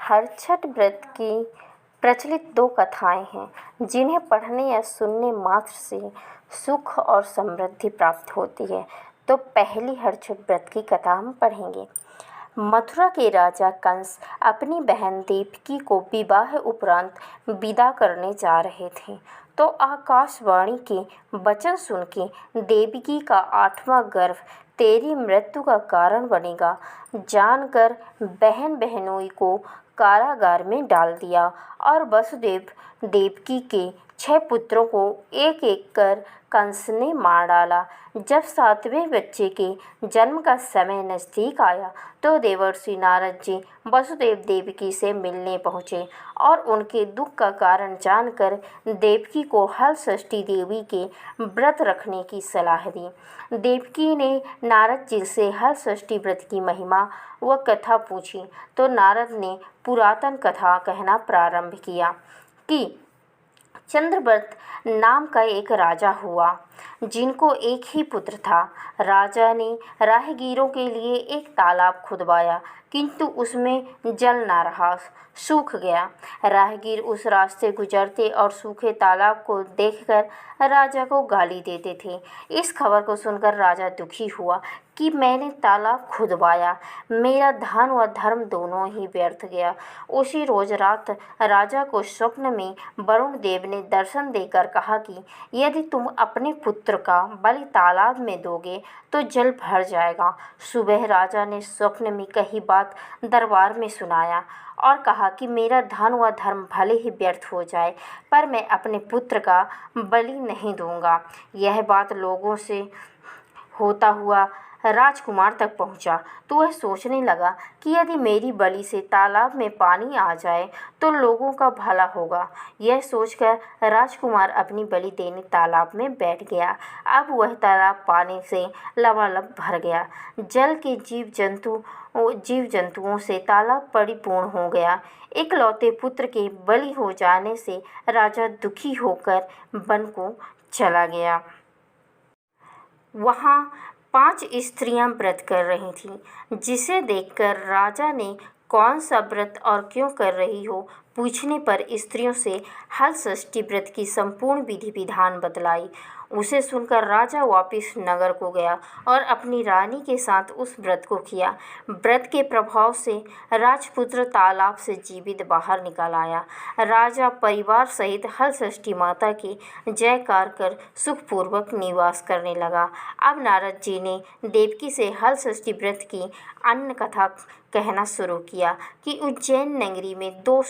हरछठ व्रत की प्रचलित दो कथाएं हैं जिन्हें पढ़ने या सुनने मात्र से सुख और समृद्धि प्राप्त होती है। तो पहली हरछठ व्रत की कथा हम पढ़ेंगे। मथुरा के राजा कंस अपनी बहन देवकी को विवाह उपरांत विदा करने जा रहे थे, तो आकाशवाणी के वचन सुन के देवकी का 8वां गर्भ तेरी मृत्यु का कारण बनेगा जानकर बहन बहनोई को कारागार में डाल दिया और वसुदेव देवकी के 6 पुत्रों को एक एक कर कंस ने मार डाला। जब 7वें बच्चे के जन्म का समय नज़दीक आया तो देवर्षि नारद जी वसुदेव देवकी से मिलने पहुँचे और उनके दुख का कारण जानकर देवकी को हलषष्ठी देवी के व्रत रखने की सलाह दी। देवकी ने नारद जी से हलषष्ठी व्रत की महिमा व कथा पूछी तो नारद ने पुरातन कथा कहना प्रारंभ किया कि चंद्रव्रत नाम का एक राजा हुआ जिनको एक ही पुत्र था। राजा ने राहगीरों के लिए एक तालाब खुदवाया, किंतु उसमें जल ना रहा, सूख गया। राहगीर उस रास्ते गुजरते और सूखे तालाब को देखकर राजा को गाली देते थे। इस खबर को सुनकर राजा दुखी हुआ कि मैंने तालाब खुदवाया, मेरा धन व धर्म दोनों ही व्यर्थ गया। उसी रोज रात राजा को स्वप्न में वरुण देव ने दर्शन देकर कहा कि यदि तुम अपने पुत्र का बलि तालाब में दोगे तो जल भर जाएगा। सुबह राजा ने स्वप्न में कही बात दरबार में सुनाया और कहा कि मेरा धन व धर्म भले ही व्यर्थ हो जाए, पर मैं अपने पुत्र का बलि नहीं दूंगा। यह बात लोगों से होता हुआ राजकुमार तक पहुंचा तो वह सोचने लगा कि यदि मेरी बलि से तालाब में पानी आ जाए तो लोगों का भला होगा। यह सोचकर राजकुमार अपनी बलि देने तालाब में बैठ गया। अब वह तालाब पानी से लबालब भर गया। जल के जीव जंतुओं से तालाब परिपूर्ण हो गया। इकलौते पुत्र के बलि हो जाने से राजा दुखी होकर वन को चला गया। वहाँ 5 स्त्रियां व्रत कर रही थीं, जिसे देखकर राजा ने कौन सा व्रत और क्यों कर रही हो पूछने पर स्त्रियों से हलषष्ठी व्रत की संपूर्ण विधि विधान बतलाई। उसे सुनकर राजा वापस नगर को गया और अपनी रानी के साथ उस व्रत को किया। व्रत के प्रभाव से राजपुत्र तालाब से जीवित बाहर निकल आया। राजा परिवार सहित हलषष्ठी माता की जयकार कर सुखपूर्वक निवास करने लगा। अब नारद जी ने देवकी से हलषष्ठी व्रत की अन्य कथा कहना शुरू किया कि उज्जैन नगरी में 2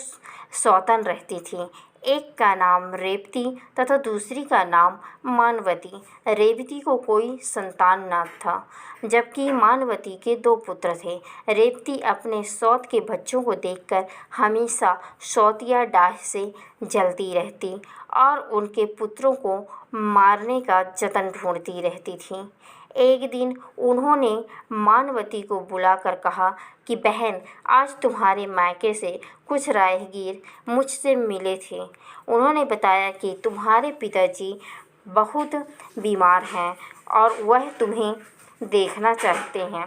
सौतन रहती थीं। एक का नाम रेवती तथा दूसरी का नाम मानवती। रेवती को कोई संतान न था, जबकि मानवती के 2 पुत्र थे। रेवती अपने सौत के बच्चों को देखकर हमेशा सौतिया डाह से जलती रहती और उनके पुत्रों को मारने का जतन ढूंढती रहती थी। एक दिन उन्होंने मानवती को बुलाकर कहा कि बहन, आज तुम्हारे मायके से कुछ राहगीर मुझसे मिले थे। उन्होंने बताया कि तुम्हारे पिताजी बहुत बीमार हैं और वह तुम्हें देखना चाहते हैं।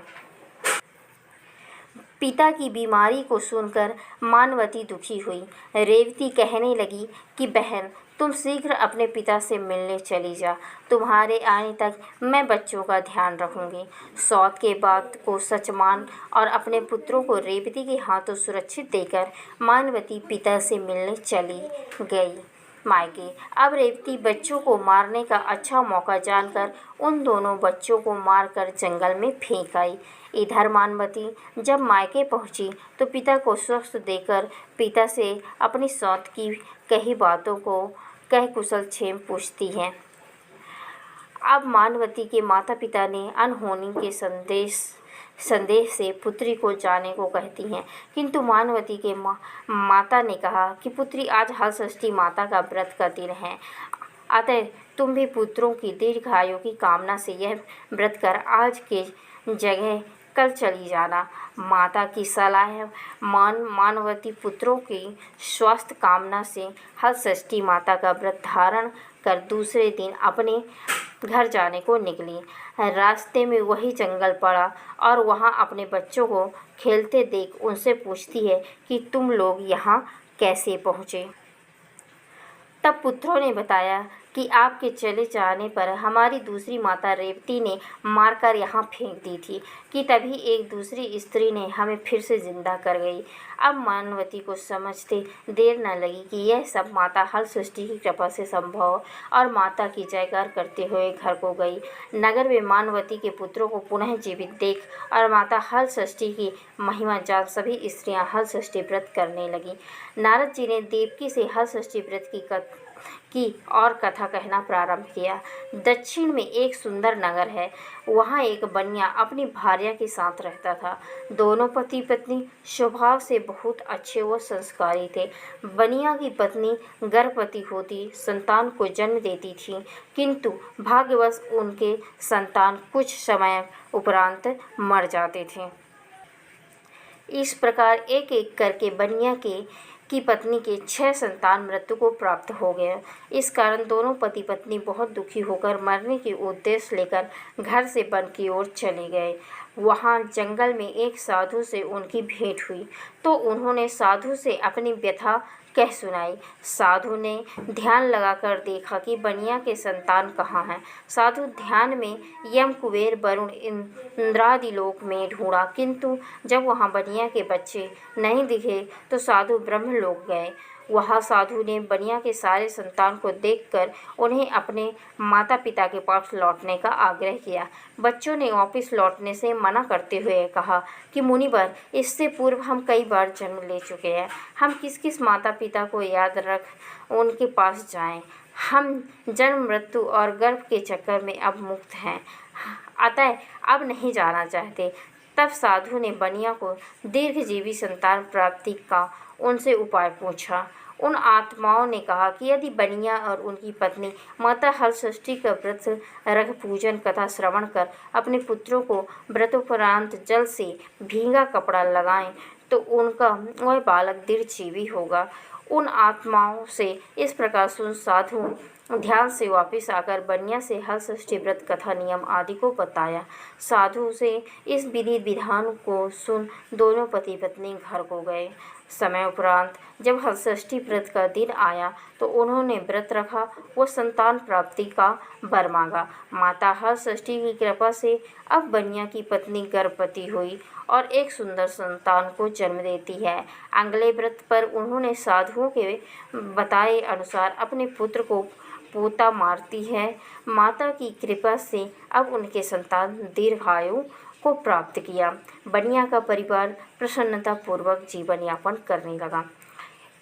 पिता की बीमारी को सुनकर मानवती दुखी हुई। रेवती कहने लगी कि बहन, तुम शीघ्र अपने पिता से मिलने चली जा। तुम्हारे आने तक मैं बच्चों का ध्यान रखूंगी। सौत के बात को सच मान और अपने पुत्रों को रेवती के हाथों सुरक्षित देकर मानवती पिता से मिलने चली गई मायके। अब रेवती बच्चों को मारने का अच्छा मौका जानकर उन दोनों बच्चों को मारकर जंगल में फेंक आई। इधर मानवती जब मायके पहुंची तो पिता को स्वस्थ देकर पिता से अपनी सौत की कही बातों को कह कुशल क्षेम पूछती है। अब मानवती के माता पिता ने अनहोनी के संदेह से पुत्री को जाने को कहती हैं, किंतु मानवती के माता ने कहा कि पुत्री, आज हलषष्ठी माता का व्रत का दिन है, अतः तुम भी पुत्रों की दीर्घायु की कामना से यह व्रत कर आज के जगह कल चली जाना। माता की सलाह मानवती पुत्रों की स्वास्थ्य कामना से हलषष्ठी माता का व्रत धारण कर दूसरे दिन अपने घर जाने को निकली। रास्ते में वही जंगल पड़ा और वहाँ अपने बच्चों को खेलते देख उनसे पूछती है कि तुम लोग यहाँ कैसे पहुँचे। तब पुत्रों ने बताया कि आपके चले जाने पर हमारी दूसरी माता रेवती ने मारकर यहाँ फेंक दी थी कि तभी एक दूसरी स्त्री ने हमें फिर से जिंदा कर गई। अब मानवती को समझते देर न लगी कि यह सब माता हलषष्ठी की कृपा से संभव, और माता की जयकार करते हुए घर को गई। नगर में मानवती के पुत्रों को पुनः जीवित देख और माता हलषष्ठी की महिमा जान सभी स्त्रियां हलषष्ठी व्रत करने लगी। नारद जी ने देवकी से हलषष्ठी व्रत की और कथा कहना प्रारंभ किया। दक्षिण में एक सुंदर नगर है। वहाँ एक बनिया अपनी भार्या के साथ रहता था। दोनों पति पत्नी स्वभाव से बहुत अच्छे व संस्कारी थे। बनिया की पत्नी गर्भवती होती संतान को जन्म देती थी, किंतु भाग्यवश उनके संतान कुछ समय उपरांत मर जाते थे। इस प्रकार एक एक करके बनिया की पत्नी के 6 संतान मृत्यु को प्राप्त हो गए। इस कारण दोनों पति पत्नी बहुत दुखी होकर मरने के उद्देश्य लेकर घर से वन की ओर चले गए। वहाँ जंगल में एक साधु से उनकी भेंट हुई तो उन्होंने साधु से अपनी व्यथा कह सुनाई। साधु ने ध्यान लगाकर देखा कि बनिया के संतान कहाँ हैं। साधु ध्यान में यम, कुबेर, वरुण, इंद्रादि लोक में ढूंढा, किंतु जब वहाँ बनिया के बच्चे नहीं दिखे तो साधु ब्रह्मलोक गए। वहाँ साधु ने बनिया के सारे संतान को देखकर उन्हें अपने माता पिता के पास लौटने का आग्रह किया। बच्चों ने वापस लौटने से मना करते हुए कहा कि मुनिवर, इससे पूर्व हम कई बार जन्म ले चुके हैं। हम किस किस माता पिता को याद रख उनके पास जाएं। हम जन्म, मृत्यु और गर्भ के चक्कर में अब मुक्त हैं, अतः अब नहीं जाना चाहते। तब साधु ने बनिया को दीर्घजीवी संतान प्राप्ति का उनसे उपाय पूछा। उन आत्माओं ने कहा कि यदि बनिया और उनकी पत्नी माता हलषष्ठी का व्रत रख पूजन कथा श्रवण कर अपने पुत्रों को व्रतोपरांत जल से भींगा कपड़ा लगाएं तो उनका वह बालक दीर्घजीवी होगा। उन आत्माओं से इस प्रकार सुन साधु ध्यान से वापस आकर बनिया से हलषष्ठी व्रत कथा नियम आदि को बताया। साधु से इस विधि विधान को सुन दोनों पति पत्नी घर को गए। समय उपरांत जब हलषष्ठी व्रत का दिन आया तो उन्होंने व्रत रखा व संतान प्राप्ति का वर मांगा। माता हलषष्ठी की कृपा से अब बनिया की पत्नी गर्भवती हुई और एक सुंदर संतान को जन्म देती है। अगले व्रत पर उन्होंने साधुओं के बताए अनुसार अपने पुत्र को पोता मारती है। माता की कृपा से अब उनके संतान दीर्घायु को प्राप्त किया। बनिया का परिवार प्रसन्नता पूर्वक जीवन यापन करने लगा।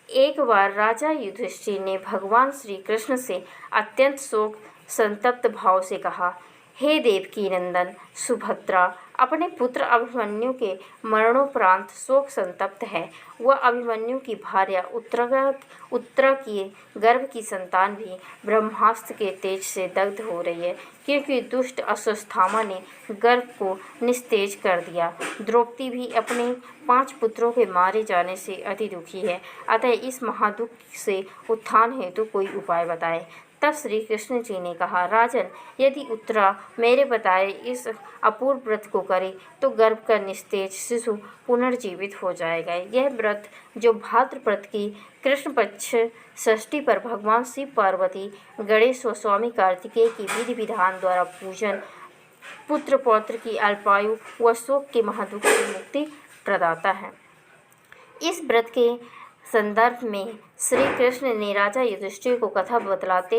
एक बार राजा युधिष्ठिर ने भगवान श्री कृष्ण से अत्यंत शोक संतप्त भाव से कहा, हे देवकी नंदन सुभद्रा, अपने पुत्र अभिमन्यु के मरणोपरांत शोक संतप्त है। वह अभिमन्यु की भार्या उत्तरा की गर्भ की संतान भी ब्रह्मास्त्र के तेज से दग्ध हो रही है, क्योंकि दुष्ट अश्वत्थामा ने गर्भ को निस्तेज कर दिया। द्रौपदी भी अपने 5 पुत्रों के मारे जाने से अति दुखी है, अतः इस महादुख से उत्थान हेतु कोई उपाय बताए। तब श्री कृष्ण जी ने कहा, राजन, यदि उत्तरा मेरे बताए इस अपूर्व व्रत को करे तो गर्भ का निस्तेज शिशु पुनर्जीवित हो जाएगा। यह व्रत जो भाद्रपद की कृष्ण पक्ष षष्ठी पर भगवान शिव, पार्वती, गणेश व स्वामी कार्तिकेय की विधि विधान द्वारा पूजन पुत्र पौत्र की अल्पायु व शोक के महादुख की मुक्ति प्रदाता है। इस व्रत के संदर्भ में श्री कृष्ण ने राजा युधिष्ठिर को कथा बतलाते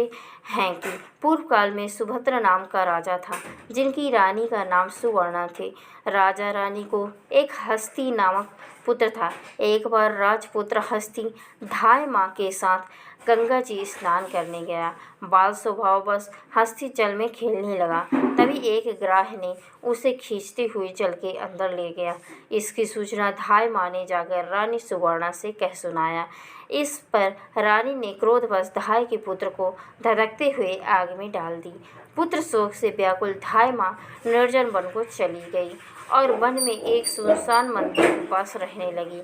हैं कि पूर्व काल में सुभद्रा नाम का राजा था, जिनकी रानी का नाम सुवर्णा थी। राजा रानी को एक हस्ती नामक पुत्र था। एक बार राजपुत्र हस्ती धाय माँ के साथ गंगा जी स्नान करने गया। बाल स्वभाववश हस्ती जल में खेलने लगा। तभी एक ग्राह ने उसे खींचते हुए जल के अंदर ले गया। इसकी सूचना धाय माँ ने जाकर रानी सुवर्णा से कह सुनाया। इस पर रानी ने क्रोधवश धाय के पुत्र को धधकते हुए आग में डाल दी। पुत्र शोक से व्याकुल धाय माँ निर्जन वन को चली गई और वन में एक सुनसान मंदिर के पास रहने लगी।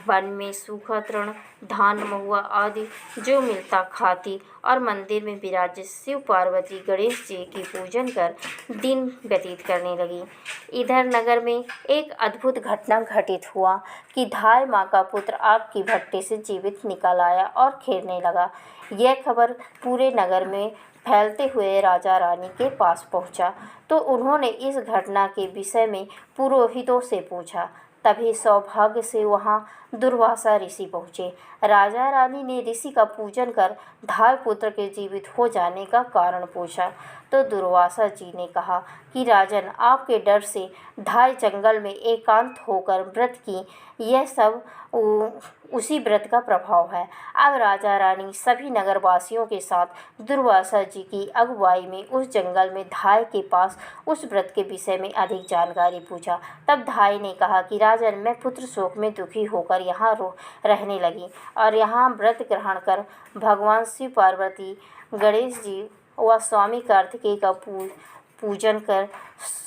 वन में सूखा तृण, धान, महुआ आदि जो मिलता खाती और मंदिर में विराजित शिव पार्वती गणेश जी की पूजन कर दिन व्यतीत करने लगी। इधर नगर में एक अद्भुत घटना घटित हुआ कि धाय माँ का पुत्र आग की भट्टी से जीवित निकल आया और खेलने लगा। यह खबर पूरे नगर में फैलते हुए राजा रानी के पास पहुंचा, तो उन्होंने इस घटना के विषय में पुरोहितों से पूछा। तभी सौभाग्य से वहां दुर्वासा ऋषि पहुँचे। राजा रानी ने ऋषि का पूजन कर धाय पुत्र के जीवित हो जाने का कारण पूछा, तो दुर्वासा जी ने कहा कि राजन, आपके डर से धाय जंगल में एकांत होकर व्रत की, यह सब उसी व्रत का प्रभाव है। अब राजा रानी सभी नगरवासियों के साथ दुर्वासा जी की अगुवाई में उस जंगल में धाय के पास उस व्रत के विषय में अधिक जानकारी पूछा। तब धाय ने कहा कि राजन, मैं पुत्र शोक में दुखी होकर यहाँ रहने लगी और यहाँ व्रत ग्रहण कर भगवान शिव पार्वती गणेश जी व स्वामी कार्तिकेय का पूजन कर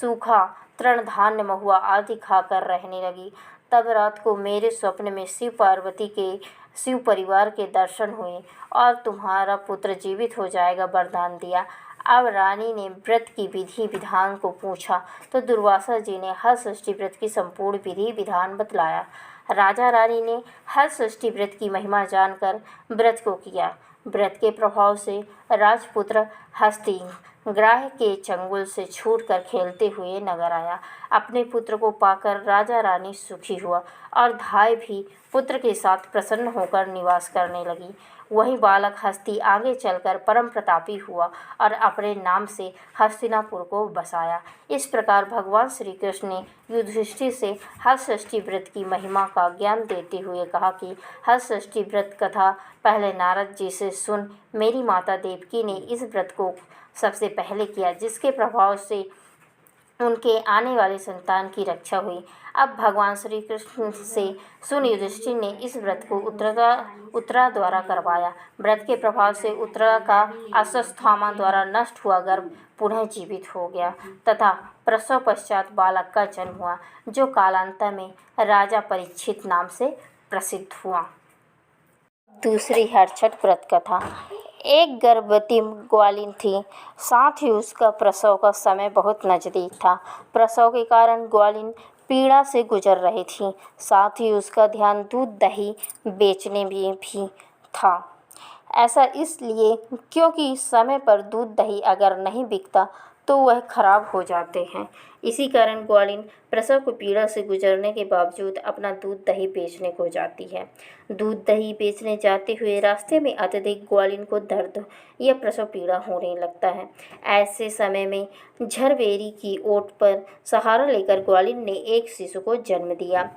सूखा तृण, धान्य, महुआ आदि खाकर रहने लगी। तब रात को मेरे स्वप्न में शिव पार्वती के शिव परिवार के दर्शन हुए और तुम्हारा पुत्र जीवित हो जाएगा वरदान दिया। अब रानी ने व्रत की विधि विधान को पूछा, तो दुर्वासा जी ने हर षष्ठी व्रत की संपूर्ण विधि विधान बतलाया। राजा रानी ने हर षष्ठी व्रत की महिमा जानकर व्रत को किया। व्रत के प्रभाव से राजपुत्र हस्ती ग्राह के चंगुल से छूटकर खेलते हुए नगर आया। अपने पुत्र को पाकर राजा रानी सुखी हुआ और धाय भी पुत्र के साथ प्रसन्न होकर निवास करने लगी। वही बालक हस्ती आगे चलकर परम प्रतापी हुआ और अपने नाम से हस्तिनापुर को बसाया। इस प्रकार भगवान श्री कृष्ण ने युधिष्ठिर से हर षष्ठी व्रत की महिमा का ज्ञान देते हुए कहा कि हर षष्ठी व्रत कथा पहले नारद जी से सुन। मेरी माता देवकी ने इस व्रत को सबसे पहले किया, जिसके प्रभाव से उनके आने वाले संतान की रक्षा हुई। अब भगवान श्री कृष्ण से सुन युधिष्ठिर ने इस व्रत को उत्तरा द्वारा करवाया। व्रत के प्रभाव से उत्तरा का अश्वत्थामा द्वारा नष्ट हुआ गर्भ पुनः जीवित हो गया तथा प्रसव पश्चात बालक का जन्म हुआ, जो कालांतर में राजा परीक्षित नाम से प्रसिद्ध हुआ। दूसरी हरछठ व्रत कथा। एक गर्भवती ग्वालिन थी, साथ ही उसका प्रसव का समय बहुत नज़दीक था। प्रसव के कारण ग्वालिन पीड़ा से गुजर रही थी, साथ ही उसका ध्यान दूध दही बेचने में भी था। ऐसा इसलिए क्योंकि समय पर दूध दही अगर नहीं बिकता तो वह खराब हो जाते हैं। इसी कारण ग्वालिन प्रसव की पीड़ा से गुजरने के बावजूद अपना दूध दही बेचने को जाती है। दूध दही बेचने जाते हुए रास्ते में अत्यधिक ग्वालिन को दर्द या प्रसव पीड़ा होने लगता है। ऐसे समय में झरबेरी की ओट पर सहारा लेकर ग्वालिन ने एक शिशु को जन्म दिया।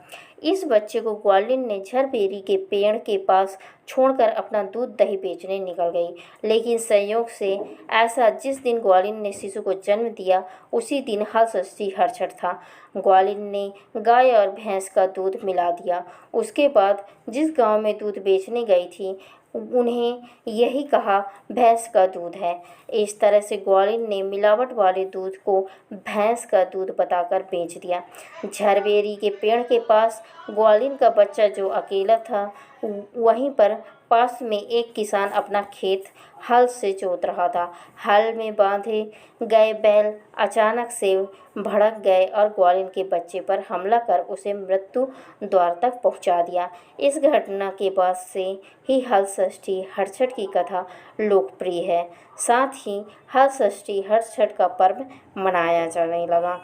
इस बच्चे को ग्वालिन ने झरबेरी के पेड़ के पास छोड़कर अपना दूध दही बेचने निकल गई। लेकिन संयोग से ऐसा, जिस दिन ग्वालिन ने शिशु को जन्म दिया उसी दिन हर षष्ठी हरछठ था। ग्वालिन ने गाय और भैंस का दूध मिला दिया। उसके बाद जिस गांव में दूध बेचने गई थी उन्हें यही कहा भैंस का दूध है। इस तरह से ग्वालिन ने मिलावट वाले दूध को भैंस का दूध बताकर बेच दिया। झरबेरी के पेड़ के पास ग्वालिन का बच्चा जो अकेला था, वहीं पर पास में एक किसान अपना खेत हल से जोत रहा था। हल में बांधे गए बैल अचानक से भड़क गए और ग्वालिन के बच्चे पर हमला कर उसे मृत्यु द्वार तक पहुंचा दिया। इस घटना के बाद से ही हल षष्ठी हरछठ की कथा लोकप्रिय है। साथ ही हल षष्ठी हरछठ का पर्व मनाया जाने लगा।